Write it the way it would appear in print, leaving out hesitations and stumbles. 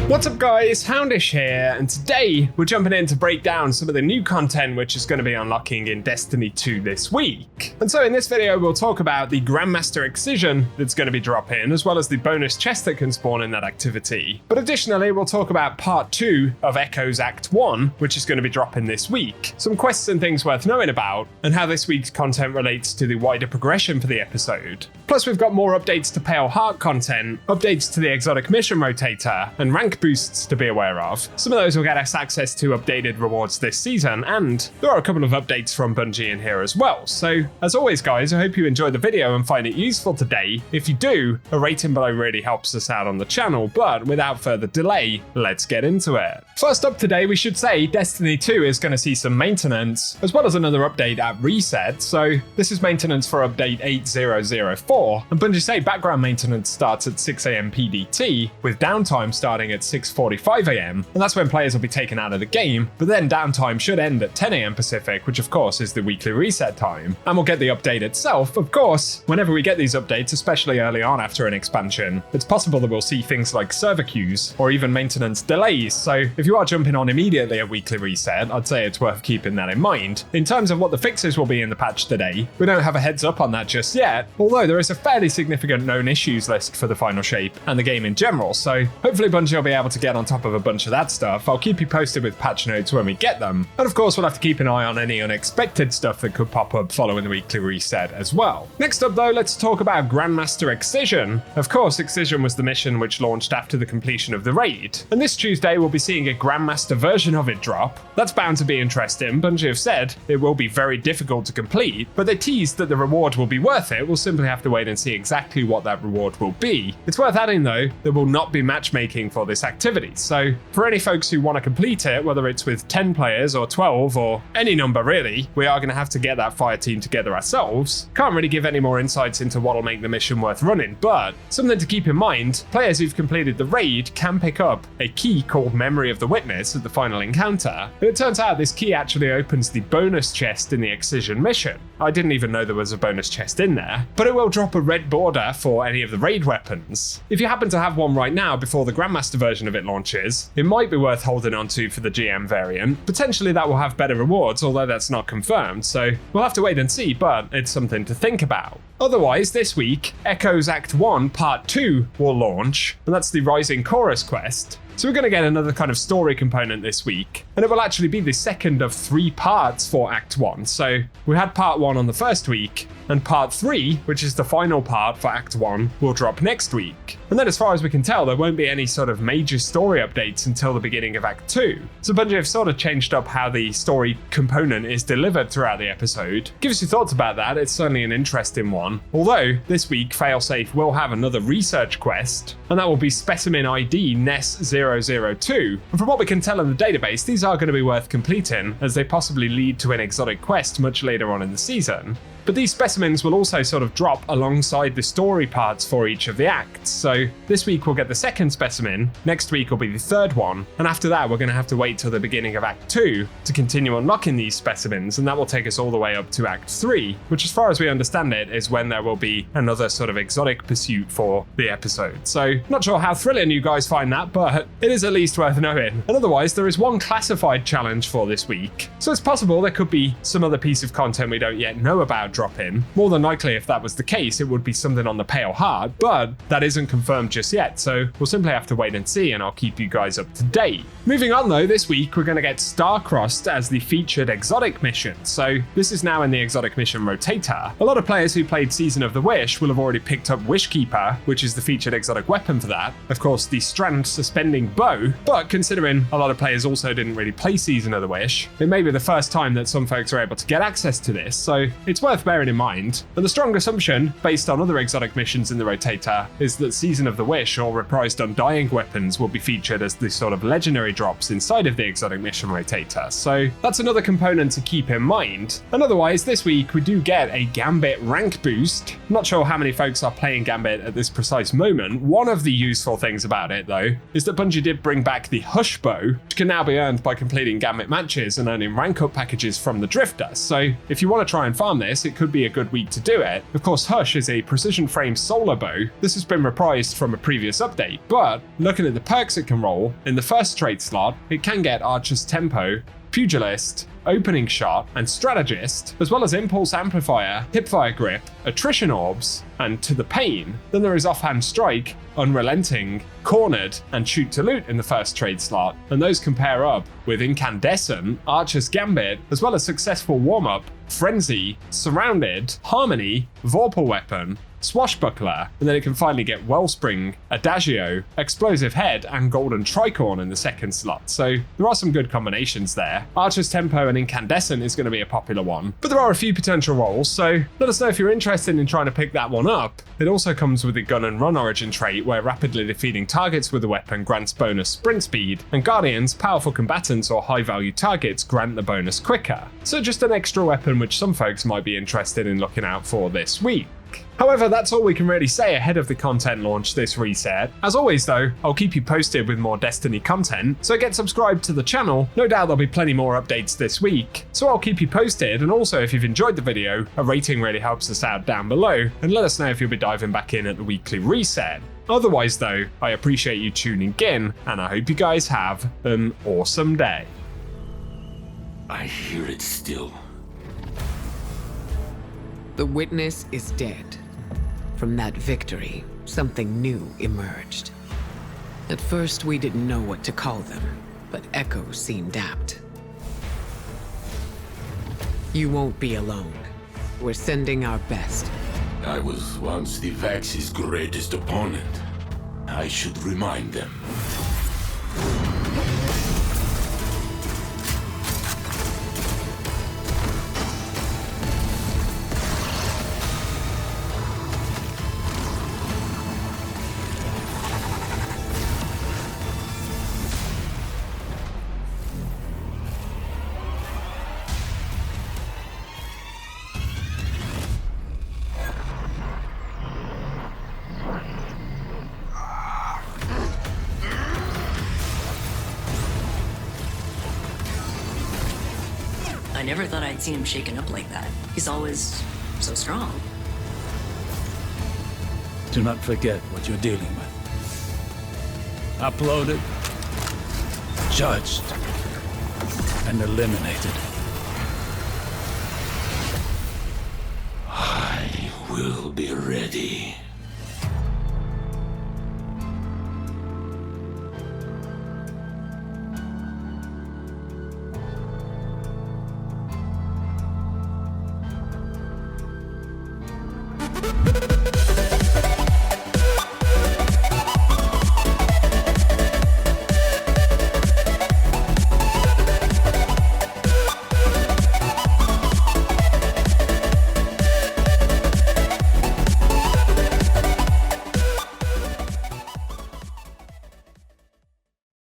What's up guys, Houndish here, and today we're jumping in to break down some of the new content which is going to be unlocking in Destiny 2 this week. And so in this video we'll talk about the Grandmaster Excision that's going to be dropping, as well as the bonus chest that can spawn in that activity. But additionally we'll talk about part 2 of Echo's Act 1, which is going to be dropping this week, some quests and things worth knowing about, and how this week's content relates to the wider progression for the episode. Plus we've got more updates to Pale Heart content, updates to the exotic mission rotator, and rank boosts to be aware of. Some of those will get us access to updated rewards this season, and there are a couple of updates from Bungie in here as well. So as always guys, I hope you enjoyed the video and find it useful today. If you do, a rating below really helps us out on the channel, but without further delay, let's get into it. First up today, we should say Destiny 2 is going to see some maintenance, as well as another update at reset. So this is maintenance for update 8004, and Bungie say background maintenance starts at 6 AM PDT, with downtime starting at 6:45 AM, and that's when players will be taken out of the game, but then downtime should end at 10 AM Pacific, which of course is the weekly reset time. And we'll get the update itself, of course. Whenever we get these updates, especially early on after an expansion, it's possible that we'll see things like server queues, or even maintenance delays, so if you are jumping on immediately at weekly reset, I'd say it's worth keeping that in mind. In terms of what the fixes will be in the patch today, we don't have a heads up on that just yet, although there is a fairly significant known issues list for the final shape and the game in general, so hopefully Bungie will be able to get on top of a bunch of that stuff. I'll keep you posted with patch notes when we get them, and of course we'll have to keep an eye on any unexpected stuff that could pop up following the weekly reset as well. Next up though, let's talk about Grandmaster Excision. Of course, Excision was the mission which launched after the completion of the raid, and this Tuesday we'll be seeing a Grandmaster version of it drop. That's bound to be interesting. Bungie have said it will be very difficult to complete, but they teased that the reward will be worth it. We'll simply have to wait and see exactly what that reward will be. It's worth adding though, there will not be matchmaking for this activity, so for any folks who want to complete it, whether it's with 10 players or 12 or any number really, we are going to have to get that fire team together ourselves. Can't really give any more insights into what will make the mission worth running, but something to keep in mind, players who've completed the raid can pick up a key called Memory of the Witness at the final encounter, and it turns out this key actually opens the bonus chest in the Excision mission. I didn't even know there was a bonus chest in there, but it will drop a red border for any of the raid weapons. If you happen to have one right now before the Grandmaster version of it launches, it might be worth holding on to for the GM variant. Potentially that will have better rewards, although that's not confirmed, so we'll have to wait and see, but it's something to think about. Otherwise, this week, Echo's Act 1 Part 2 will launch, and that's the Rising Chorus quest. So we're going to get another kind of story component this week, and it will actually be the second of 3 parts for Act 1. So we had Part 1 on the first week, and Part 3, which is the final part for Act 1, will drop next week. And then as far as we can tell, there won't be any sort of major story updates until the beginning of Act 2. So Bungie have sort of changed up how the story component is delivered throughout the episode. Give us your thoughts about that, it's certainly an interesting one. Although, this week, Failsafe will have another research quest, and that will be Specimen ID NES-002. And from what we can tell in the database, these are going to be worth completing, as they possibly lead to an exotic quest much later on in the season. But these specimens will also sort of drop alongside the story parts for each of the acts. So this week we'll get the second specimen, next week will be the third one, and after that we're going to have to wait till the beginning of Act 2 to continue unlocking these specimens, and that will take us all the way up to Act 3, which as far as we understand it is when there will be another sort of exotic pursuit for the episode. So not sure how thrilling you guys find that, but it is at least worth knowing. And otherwise there is one classified challenge for this week, so it's possible there could be some other piece of content we don't yet know about drop in. More than likely, if that was the case, it would be something on the Pale Heart, but that isn't confirmed just yet, so we'll simply have to wait and see, and I'll keep you guys up to date. Moving on though, this week we're going to get Star-Crossed as the featured exotic mission, so this is now in the exotic mission rotator. A lot of players who played Season of the Wish will have already picked up Wishkeeper, which is the featured exotic weapon for that. Of course, the strand suspending bow, but considering a lot of players also didn't really play Season of the Wish, it may be the first time that some folks are able to get access to this, so it's worth bearing in mind. And the strong assumption, based on other exotic missions in the rotator, is that Season of the Wish or reprised Undying weapons will be featured as the sort of legendary drops inside of the exotic mission rotator. So that's another component to keep in mind. And otherwise, this week we do get a Gambit rank boost. Not sure how many folks are playing Gambit at this precise moment. One of the useful things about it though, is that Bungie did bring back the Hush Bow, which can now be earned by completing Gambit matches and earning rank up packages from the Drifter. So if you want to try and farm this, it could be a good week to do it. Of course, Hush is a precision frame solar bow. This has been reprised from a previous update, but looking at the perks it can roll, in the first trait slot, it can get Archer's Tempo, Pugilist, Opening Shot, and Strategist, as well as Impulse Amplifier, Hipfire Grip, Attrition Orbs, and To the Pain. Then there is Offhand Strike, Unrelenting, Cornered, and Shoot to Loot in the first trade slot, and those can pair up with Incandescent, Archer's Gambit, as well as Successful Warm-Up, Frenzy, Surrounded, Harmony, Vorpal Weapon, Swashbuckler, and then it can finally get Wellspring, Adagio, Explosive Head, and Golden Tricorn in the second slot. So there are some good combinations there. Archer's Tempo and Incandescent is going to be a popular one, but there are a few potential roles, so let us know if you're interested in trying to pick that one up. It also comes with the Gun and Run origin trait, where rapidly defeating targets with the weapon grants bonus sprint speed, and Guardians, powerful combatants, or high value targets grant the bonus quicker. So just an extra weapon which some folks might be interested in looking out for this week. However, that's all we can really say ahead of the content launch this reset. As always though, I'll keep you posted with more Destiny content, so get subscribed to the channel. No doubt there'll be plenty more updates this week, so I'll keep you posted, and also if you've enjoyed the video, a rating really helps us out down below, and let us know if you'll be diving back in at the weekly reset. Otherwise though, I appreciate you tuning in, and I hope you guys have an awesome day. I hear it still. The witness is dead. From that victory, something new emerged. At first, we didn't know what to call them, but Echo seemed apt. You won't be alone. We're sending our best. I was once the Vax's greatest opponent. I should remind them. I never thought I'd see him shaken up like that. He's always so strong. Do not forget what you're dealing with. Uploaded, judged, and eliminated. I will be ready.